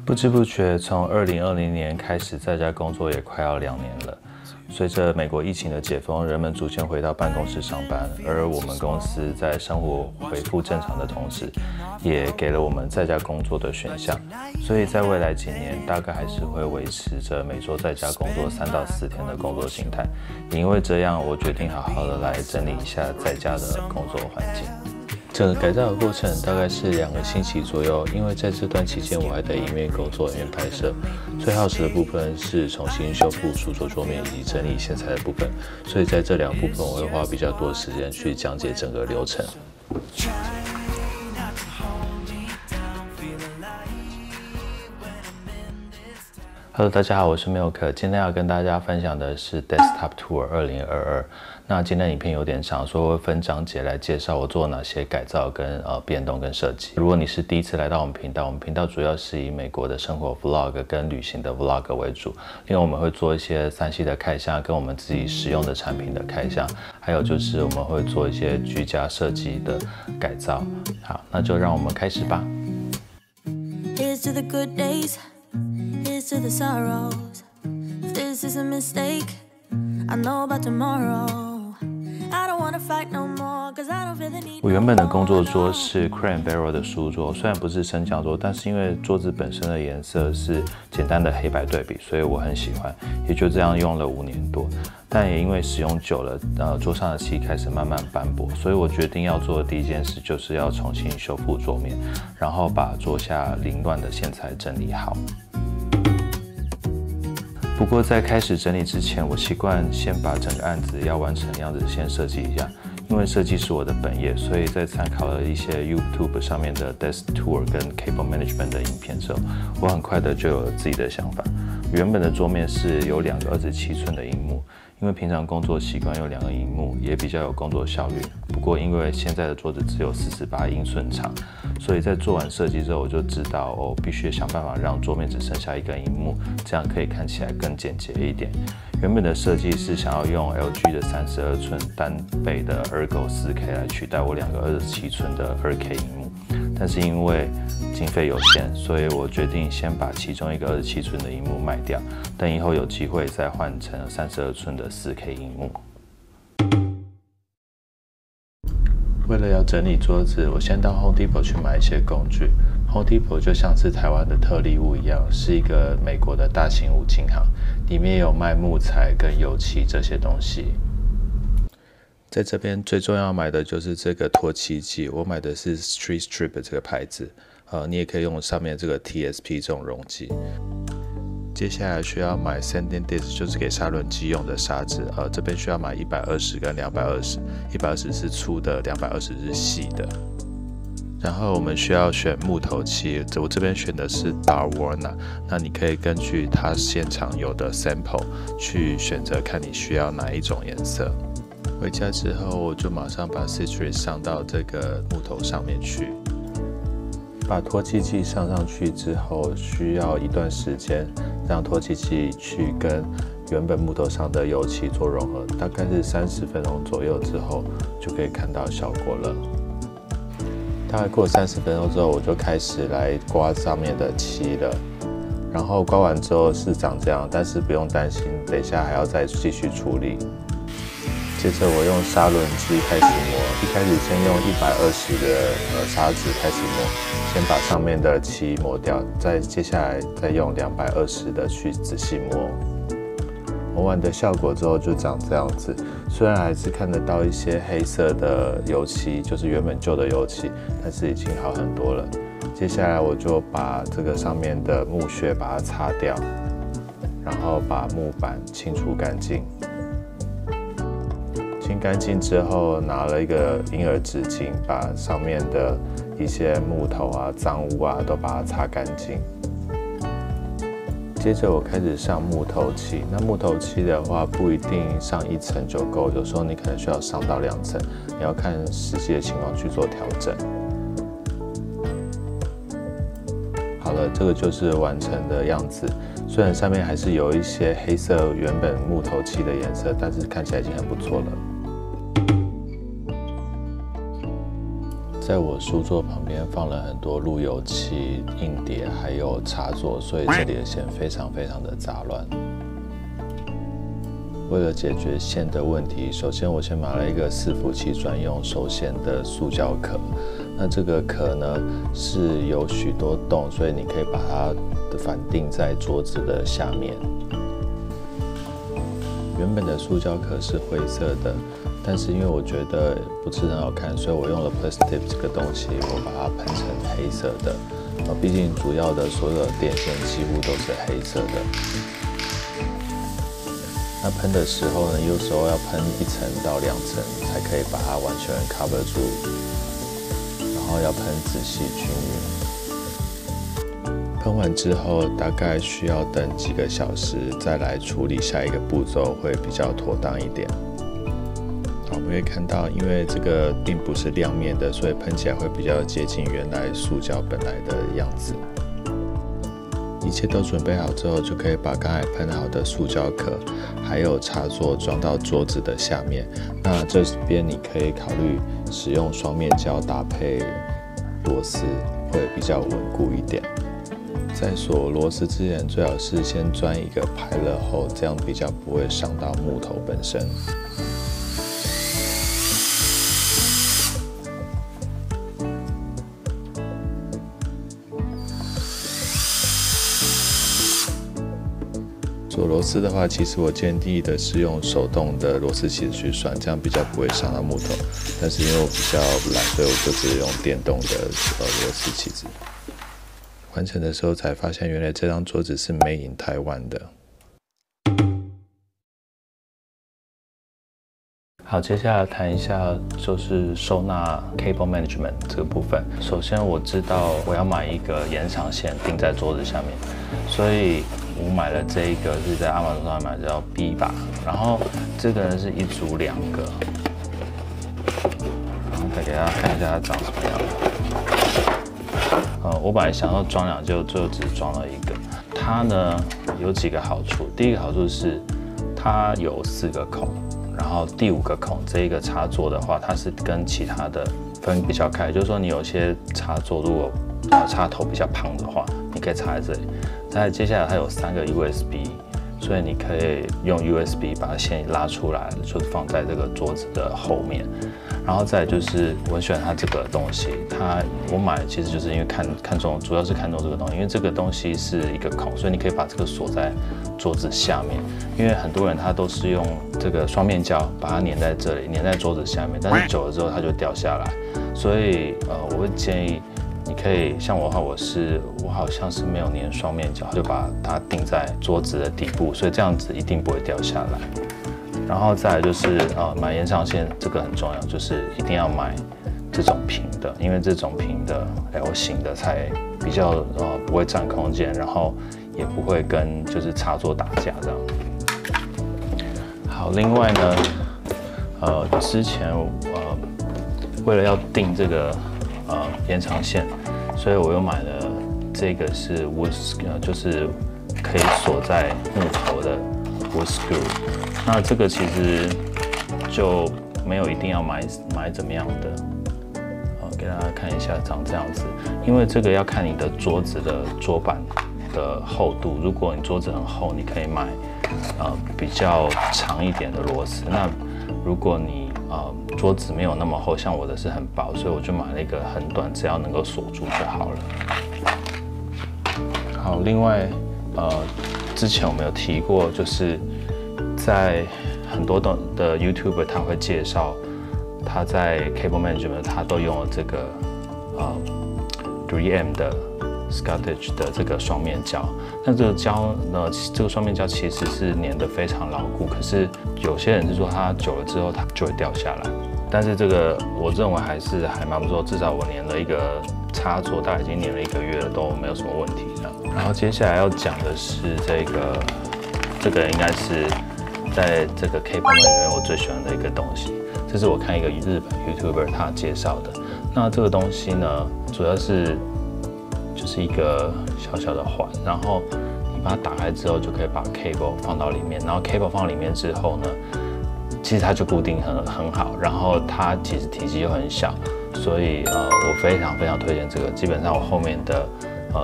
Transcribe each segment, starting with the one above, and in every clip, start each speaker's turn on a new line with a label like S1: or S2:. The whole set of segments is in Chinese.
S1: 不知不觉，从2020年开始在家工作也快要2年了。随着美国疫情的解封，人们逐渐回到办公室上班，而我们公司在生活恢复正常的同时，也给了我们在家工作的选项。所以在未来几年，大概还是会维持着每周在家工作3到4天的工作形态。也因为这样，我决定好好的来整理一下在家的工作环境。整个改造的过程大概是2个星期左右，因为在这段期间我还得一面工作一面拍摄。最耗时的部分是重新修复书桌桌面以及整理线材的部分，所以在这2部分我会花比较多的时间去讲解整个流程。Hello， 大家好，我是 Milk， 今天要跟大家分享的是 Desktop Tour 2022。那今天影片有点长，所以我会分章节来介绍我做哪些改造跟变动跟设计。如果你是第一次来到我们频道，我们频道主要是以美国的生活 Vlog 跟旅行的 Vlog 为主。另外我们会做一些3C 的开箱，跟我们自己使用的产品的开箱，还有就是我们会做一些居家设计的改造。好，那就让我们开始吧。Here's to the good days, here's to the sorrows. If this is a mistake, I know about tomorrow.我原本的工作桌是 Crane Barrel 的书桌，虽然不是升降桌，但是因为桌子本身的颜色是简单的黑白对比，所以我很喜欢，也就这样用了5年多。但也因为使用久了，桌上的漆开始慢慢斑驳，所以我决定要做的第一件事就是要重新修复桌面，然后把桌下凌乱的线材整理好。不过在开始整理之前，我习惯先把整个案子要完成的样子先设计一下，因为设计是我的本业，所以在参考了一些 YouTube 上面的 Desk Tour 跟 Cable Management 的影片之后，我很快的就有了自己的想法。原本的桌面是有2个27寸的萤幕，因为平常工作习惯用2个萤幕，也比较有工作效率。不过因为现在的桌子只有48英寸长，所以在做完设计之后，我就知道必须想办法让桌面只剩下1个萤幕，这样可以看起来更简洁一点。原本的设计是想要用 LG 的32寸单倍的 Ergo 4K 来取代我2个27寸的2K 萤幕，但是因为经费有限，所以我决定先把其中一个27寸的萤幕卖掉，等以后有机会再换成32寸的4K 萤幕。为了要整理桌子，我先到 Home Depot 去买一些工具。Home Depot 就像是台湾的特力屋一样，是一个美国的大型五金行，里面有卖木材跟油漆这些东西。在这边最重要买的就是这个脱漆剂，我买的是 Street Strip 这个牌子，你也可以用上面这个 TSP 这种溶剂。接下来需要买 Sanding Disc， 就是给砂轮机用的砂纸，这边需要买120跟220，120是粗的，220是细的。然后我们需要选木头漆，我这边选的是 Darwana， 那你可以根据它现场有的 sample 去选择看你需要哪一种颜色。回家之后，我就马上把 Citrus 上到这个木头上面去。把脱漆剂上去之后，需要一段时间让脱漆剂去跟原本木头上的油漆做融合，大概是30分钟左右之后，就可以看到效果了。大概过30分钟之后，我就开始来刮上面的漆了。然后刮完之后是长这样，但是不用担心，等一下还要再继续处理。接着我用砂轮机开始磨，一开始先用120的砂纸开始磨，先把上面的漆磨掉，接下来再用220的去仔细磨。磨完的效果之后就长这样子，虽然还是看得到一些黑色的油漆，就是原本旧的油漆，但是已经好很多了。接下来我就把这个上面的木屑把它擦掉，然后把木板清除干净。清干净之后，拿了一个婴儿纸巾，把上面的一些木头啊、脏污啊都把它擦干净。接着我开始上木头漆，那木头漆的话不一定上1层就够，有时候你可能需要上到2层，你要看实际的情况去做调整。好了，这个就是完成的样子。虽然上面还是有一些黑色原本木头漆的颜色，但是看起来已经很不错了。在我书桌旁边放了很多路由器、硬碟还有插座，所以这里的线非常的杂乱。为了解决线的问题，首先我先买了一个伺服器专用收线的塑胶壳。那这个壳呢是有许多洞，所以你可以把它反钉在桌子的下面。原本的塑胶壳是灰色的，但是因为我觉得不是很好看，所以我用了 Plastic 这个东西，我把它喷成黑色的。毕竟主要的所有的电线几乎都是黑色的。那喷的时候呢，有时候要喷1层到2层，才可以把它完全 cover 住，然后要喷仔细均匀。喷完之后，大概需要等几个小时，再来处理下一个步骤，会比较妥当一点。好，我们可以看到，因为这个并不是亮面的，所以喷起来会比较接近原来塑胶本来的样子。一切都准备好之后，就可以把刚才喷好的塑胶壳还有插座装到桌子的下面。那这边你可以考虑使用双面胶搭配螺丝，会比较稳固一点。在锁螺丝之前，最好是先钻一个排勒后，这样比较不会伤到木头本身。锁螺丝的话，其实我建议的是用手动的螺丝起子去拴，这样比较不会伤到木头。但是因为我比较懒，所以我就只用电动的螺丝起子。完成的时候才发现，原来这张桌子是 Made in Taiwan 的。好，接下来谈一下就是收纳 cable management 这个部分。首先我知道我要买一个延长线钉在桌子下面，所以我买了这一个是在 Amazon 上买的，叫 B 把，然后这个呢是一组2个，然后再给大家看一下它长什么样。我本来想要装2个，最后只装了1个。它呢有几个好处，第一个好处是它有4个孔。然后第5个孔这一个插座的话，它是跟其他的分比较开，就是说你有些插座如果插头比较胖的话，你可以插在这里。再接下来它有3个 USB， 所以你可以用 USB 把线拉出来，就是放在这个桌子的后面。然后再来就是我很喜欢它这个东西，我买其实就是因为看中，主要是看中这个东西，因为这个东西是一个孔，所以你可以把这个锁在桌子下面。因为很多人他都是用这个双面胶把它粘在这里，粘在桌子下面，但是久了之后它就掉下来。所以我会建议你可以像我的话，我好像是没有粘双面胶，就把它钉在桌子的底部，所以这样子一定不会掉下来。然后再来就是买延长线，这个很重要，就是一定要买这种平的，因为这种平的 L 型的才比较不会占空间，然后也不会跟就是插座打架这样。好，另外呢，之前为了要订这个延长线，所以我又买了这个是 wood， 就是可以锁在木头的 wood screw。那这个其实就没有一定要买怎么样的，给大家看一下长这样子。因为这个要看你的桌子的桌板的厚度，如果你桌子很厚，你可以买比较长一点的螺丝。那如果你桌子没有那么厚，像我的是很薄，所以我就买了一个很短，只要能够锁住就好了。好，另外之前我们有提过，就是在很多的 YouTuber 他会介绍他在 Cable Management 他都用了这个3M 的 Scottish 的这个双面胶。那这个胶呢，这个双面胶其实是粘得非常牢固，可是有些人是说它久了之后它就会掉下来。但是这个我认为还蛮不错，至少我粘了一个插座，大概已经粘了1个月了，都没有什么问题这样。然后接下来要讲的是这个应该是在这个 Cable Management 我最喜欢的一个东西，这是我看一个日本 YouTuber 他介绍的。那这个东西呢，主要就是一个小小的环，然后你把它打开之后，就可以把 cable 放到里面。然后 cable 放里面之后呢，其实它就固定很好，然后它其实体积又很小，所以我非常推荐这个。基本上我后面的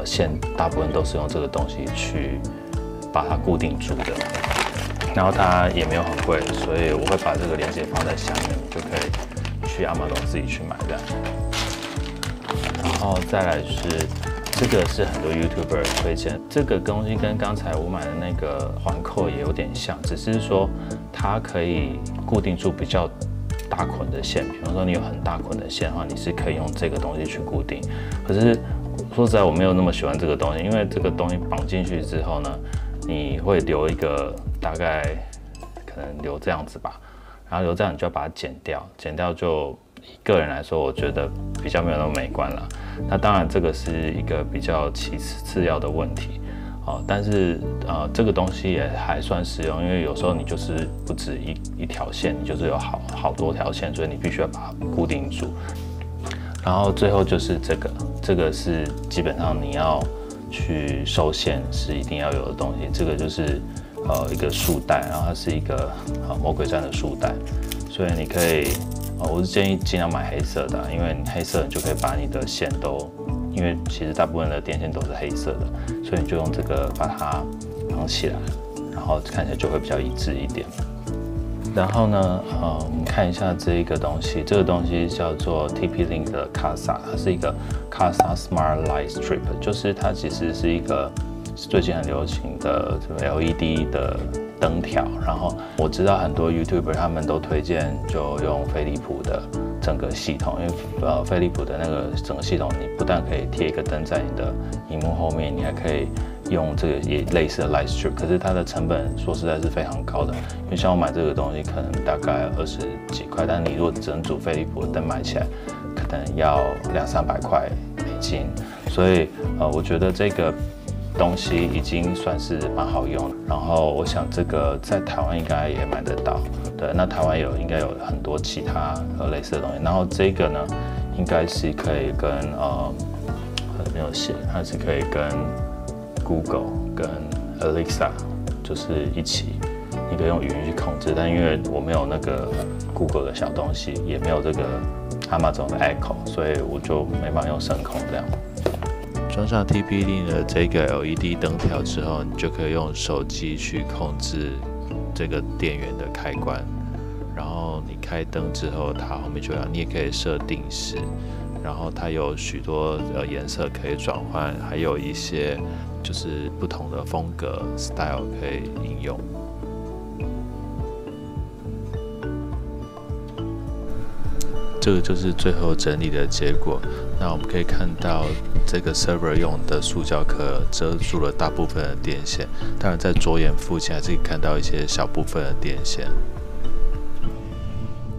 S1: 线大部分都是用这个东西去把它固定住的。然后它也没有很贵，所以我会把这个链接放在下面，你就可以去 Amazon 自己去买的。然后再来是这个是很多 YouTuber 推荐，这个东西跟刚才我买的那个环扣也有点像，只是说它可以固定住比较大捆的线，比方说你有很大捆的线的话，你是可以用这个东西去固定。可是说实在，我没有那么喜欢这个东西，因为这个东西绑进去之后呢，你会留一个大概可能留这样子吧，然后留这样你就要把它剪掉，剪掉就以个人来说，我觉得比较没有那么美观了。那当然这个是一个比较次要的问题。但是这个东西也还算实用，因为有时候你就是不止一条线，你就是有好多条线，所以你必须要把它固定住。然后最后就是这个是基本上你要去收线是一定要有的东西。这个就是一个束带，然后它是一个魔鬼毡的束带，所以你可以我是建议尽量买黑色的，因为黑色你就可以把你的线都，因为其实大部分的电线都是黑色的，所以你就用这个把它绑起来，然后看起来就会比较一致一点。然后呢，我们看一下这个东西，这个东西叫做 TP-Link 的 Casa， 它是一个 Casa Smart Light Strip， 就是它其实是一个最近很流行的LED 的灯条。然后我知道很多 YouTuber 他们都推荐就用飞利浦的整个系统，因为飞利浦的那个整个系统，你不但可以贴一个灯在你的萤幕后面，你还可以用这个也类似的 Light Strip， 可是它的成本说实在是非常高的，因为像我买这个东西可能大概20几块，但你如果整组飞利浦的灯买起来，可能要200-300块美金，所以我觉得这个东西已经算是蛮好用的。然后我想这个在台湾应该也买得到，对，那台湾应该有很多其他类似的东西。然后这个呢，应该是可以跟没有写，它是可以跟 Google 跟 Alexa 就是一起，你可以用语音去控制。但因为我没有那个 Google 的小东西，也没有这个 Amazon 的 Echo， 所以我就没办法用声控这样。装上 TP-Link 的这个 LED 灯条之后，你就可以用手机去控制这个电源的开关。然后你开灯之后，它后面就要，你也可以设定时。然后它有许多颜色可以转换，还有一些就是不同的风格 style 可以应用。这个就是最后整理的结果。那我们可以看到，这个 server 用的塑胶壳遮住了大部分的电线，当然在左眼附近还是可以看到一些小部分的电线。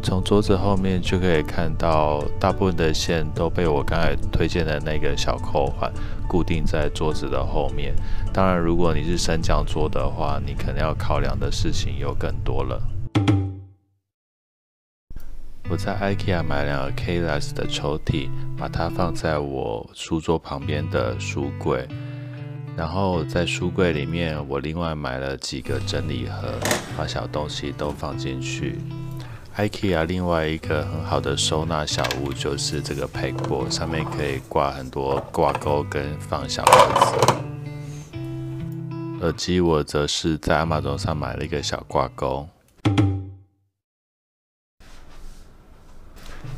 S1: 从桌子后面就可以看到，大部分的线都被我刚才推荐的那个小扣环固定在桌子的后面。当然，如果你是升降桌的话，你可能要考量的事情又更多了。我在 IKEA 买了2个 Keyless 的抽屉，把它放在我书桌旁边的书柜。然后在书柜里面，我另外买了几个整理盒，把小东西都放进去。IKEA 另外一个很好的收纳小物就是这个 pegboard， 上面可以挂很多挂钩跟放小盒子。耳机我则是在 Amazon 上买了一个小挂钩。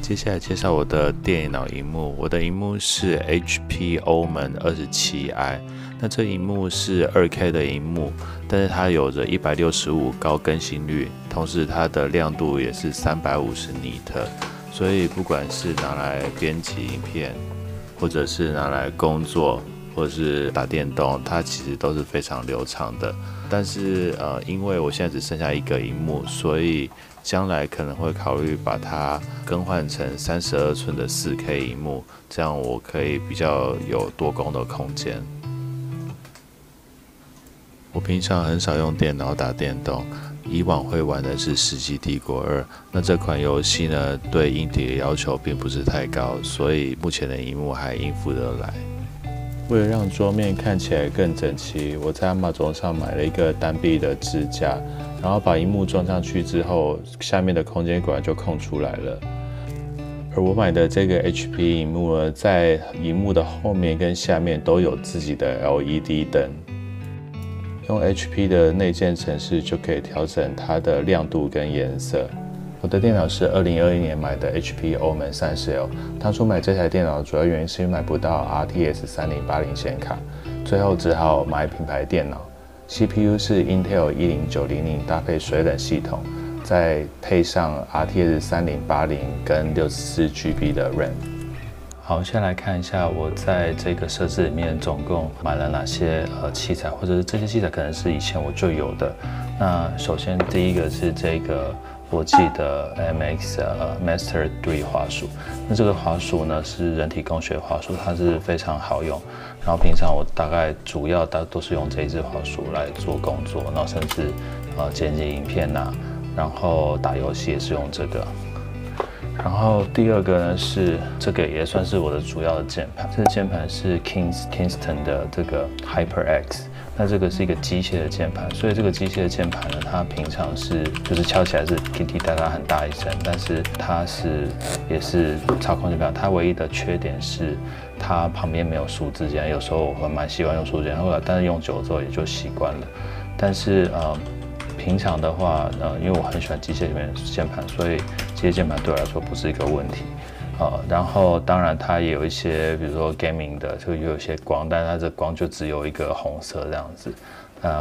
S1: 接下来介绍我的电脑萤幕，我的萤幕是 HP Omen 27i， 那这萤幕是 2K 的萤幕，但是它有着165高更新率，同时它的亮度也是350尼特，所以不管是拿来编辑影片，或者是拿来工作，或者是打电动，它其实都是非常流畅的。但是因为我现在只剩下一个萤幕，所以将来可能会考虑把它更换成32寸的4K 萤幕，这样我可以比较有多工的空间。我平常很少用电脑打电动，以往会玩的是《世纪帝国2》，那这款游戏呢，对硬体的要求并不是太高，所以目前的萤幕还应付得来。为了让桌面看起来更整齐，我在 Amazon 上买了一个单臂的支架，然后把萤幕装上去之后，下面的空间果然就空出来了。而我买的这个 HP 萤幕呢，在萤幕的后面跟下面都有自己的 LED 灯。用 HP 的内建程式就可以调整它的亮度跟颜色。我的电脑是2021年买的 HP Omen 30L。当初买这台电脑的主要原因是因为买不到 RTX 3080显卡，最后只好买品牌电脑。CPU 是 Intel 10900搭配水冷系统，再配上 RTX 3080跟64GB 的 RAM。好，先来看一下我在这个设置里面总共买了哪些器材，或者是这些器材可能是以前我就有的。那首先第一个是这个罗技的 MX Master 3滑鼠。那这个滑鼠呢是人体工学滑鼠，它是非常好用。然后平常我大概主要都是用这一支滑鼠来做工作，然后甚至剪辑影片呐，然后打游戏也是用这个。然后第二个呢是这个也算是我的主要的键盘，这个键盘是 Kingston 的这个 HyperX。那这个是一个机械的键盘，所以这个机械的键盘呢，它平常就是敲起来是滴滴答答很大一声，但是它也是操控键盘。它唯一的缺点是它旁边没有数字键，有时候我会蛮习惯用数字键，后来但是用久了之后也就习惯了。但是平常的话，因为我很喜欢机械里面的键盘，所以机械键盘对我来说不是一个问题。然后当然它也有一些，比如说 gaming 的，就有一些光，但是它这光就只有一个红色这样子，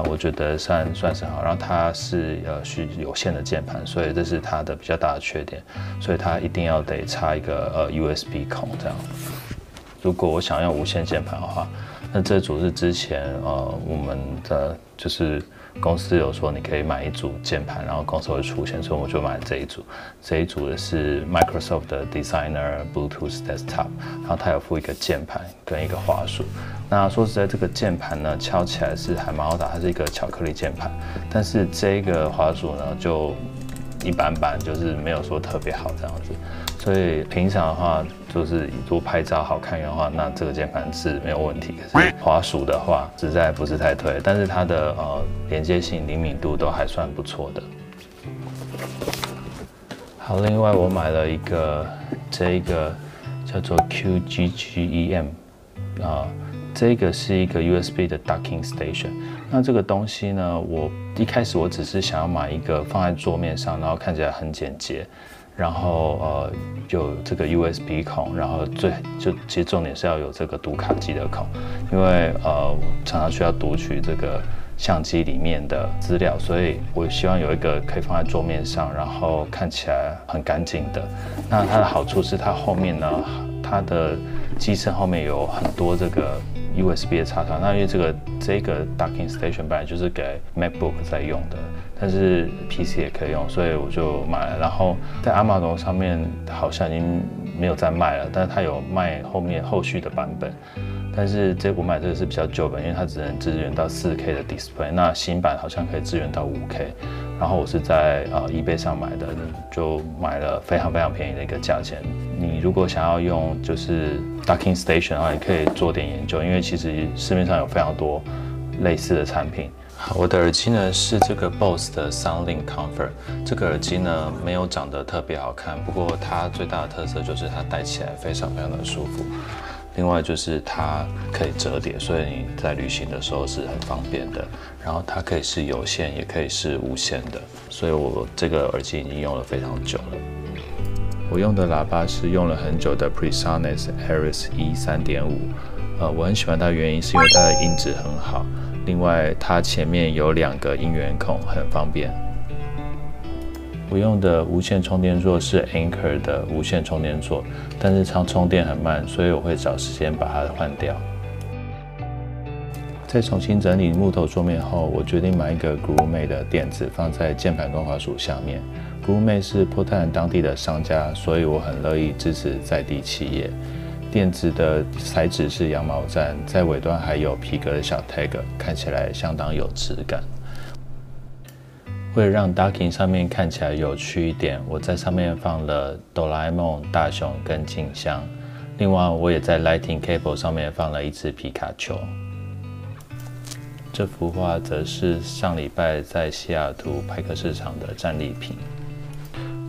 S1: 我觉得算是好。然后它是有线的键盘，所以这是它的比较大的缺点，所以它一定要得插一个USB 孔这样。如果我想要无线键盘的话，那这组是之前我们的就是公司有说你可以买一组键盘，然后公司会出现，所以我就买了这一组。这一组的是 Microsoft 的 Designer Bluetooth Desktop， 然后它有附一个键盘跟一个滑鼠。那说实在，这个键盘呢敲起来是还蛮好打，它是一个巧克力键盘，但是这个滑鼠呢就一般般，就是没有说特别好这样子。所以平常的话，就是如果拍照好看的话，那这个键盘是没有问题。可是滑鼠的话，实在不是太推，但是它的连接性、灵敏度都还算不错的。好，另外我买了这一个叫做 QGGEM 这个是一个 USB 的 docking station。那这个东西呢，我一开始我只是想要买一个放在桌面上，然后看起来很简洁。然后有这个 USB 孔，然后其实重点是要有这个读卡机的孔，因为常常需要读取这个相机里面的资料，所以我希望有一个可以放在桌面上，然后看起来很干净的。那它的好处是它后面呢，它的机身后面有很多这个 USB 的插头。那因为这个 docking station 本来就是给 MacBook 在用的。但是 PC 也可以用，所以我就买了。然后在 Amazon 上面好像已经没有在卖了，但是它有卖后续的版本。但是我买这个是比较旧版，因为它只能支援到4K 的 display， 那新版好像可以支援到5K。然后我是在eBay 上买的，就买了非常非常便宜的一个价钱。你如果想要用就是 docking station 的话，你可以做点研究，因为其实市面上有非常多类似的产品。好，我的耳机呢是这个 BOSE 的 SoundLink Comfort。这个耳机呢没有长得特别好看，不过它最大的特色就是它戴起来非常非常的舒服。另外就是它可以折叠，所以你在旅行的时候是很方便的。然后它可以是有线，也可以是无线的，所以我这个耳机已经用了非常久了。我用的喇叭是用了很久的 PreSonus Ares E 3.5。我很喜欢它的原因是因为它的音质很好。另外，它前面有2个音源孔，很方便。我用的无线充电座是 Anker 的无线充电座，但是它充电很慢，所以我会找时间把它换掉。在重新整理木头桌面后，我决定买一个 Groovemate 的垫子放在键盘跟滑鼠下面。Groovemate 是波特兰当地的商家，所以我很乐意支持在地企业。垫子的材质是羊毛毡，在尾端还有皮革的小 tag， 看起来相当有质感。为了让 docking 上面看起来有趣一点，我在上面放了哆啦 A 梦、大雄跟静香。另外，我也在 Lightning Cable 上面放了一只皮卡丘。这幅画则是上礼拜在西雅图派克市场的战利品。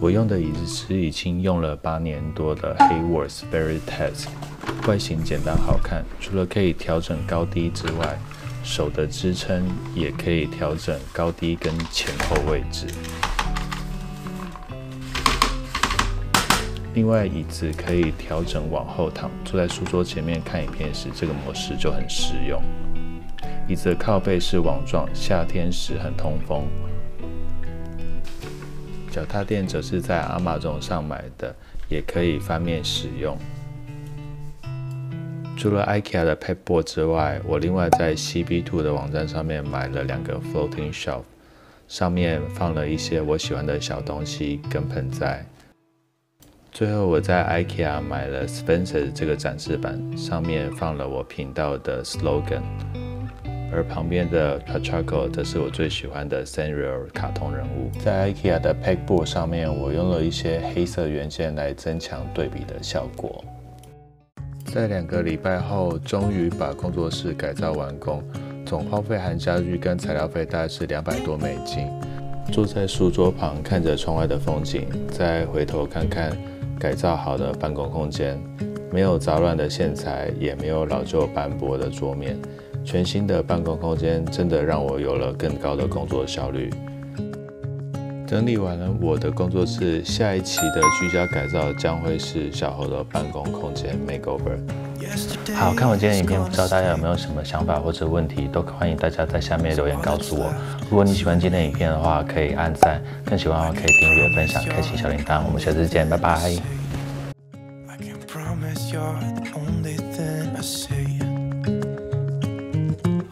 S1: 我用的椅子是已经用了8年多的 Haworth Veritesk， 外形简单好看，除了可以调整高低之外，手的支撑也可以调整高低跟前后位置。另外，椅子可以调整往后躺，坐在书桌前面看影片时，这个模式就很实用。椅子的靠背是网状，夏天时很通风。脚踏垫则是在 Amazon 上买的，也可以翻面使用。除了 IKEA 的 Pegboard 之外，我另外在 CB2 的网站上面买了2个 Floating Shelf， 上面放了一些我喜欢的小东西跟盆栽。最后，我在 IKEA 买了 Spencer 这个展示板，上面放了我频道的 slogan， 而旁边的 Pachaco 则是我最喜欢的 Sanrio 卡通人物。在 IKEA 的 Pegboard 上面，我用了一些黑色元件来增强对比的效果。在2个礼拜后，终于把工作室改造完工，总花费含家具跟材料费大概是$200多。坐在书桌旁，看着窗外的风景，再回头看看改造好的办公空间，没有杂乱的线材，也没有老旧斑驳的桌面，全新的办公空间真的让我有了更高的工作效率。整理完了我的工作室，下一期的居家改造将会是小侯的办公空间 makeover。好，看我今天的影片，不知道大家有没有什么想法或者问题，都欢迎大家在下面留言告诉我。如果你喜欢今天的影片的话，可以按赞；更喜欢的话可以订阅、分享、开启小铃铛。我们下次见，拜拜。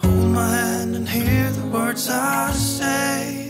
S2: Hold my hand and hear the words I say.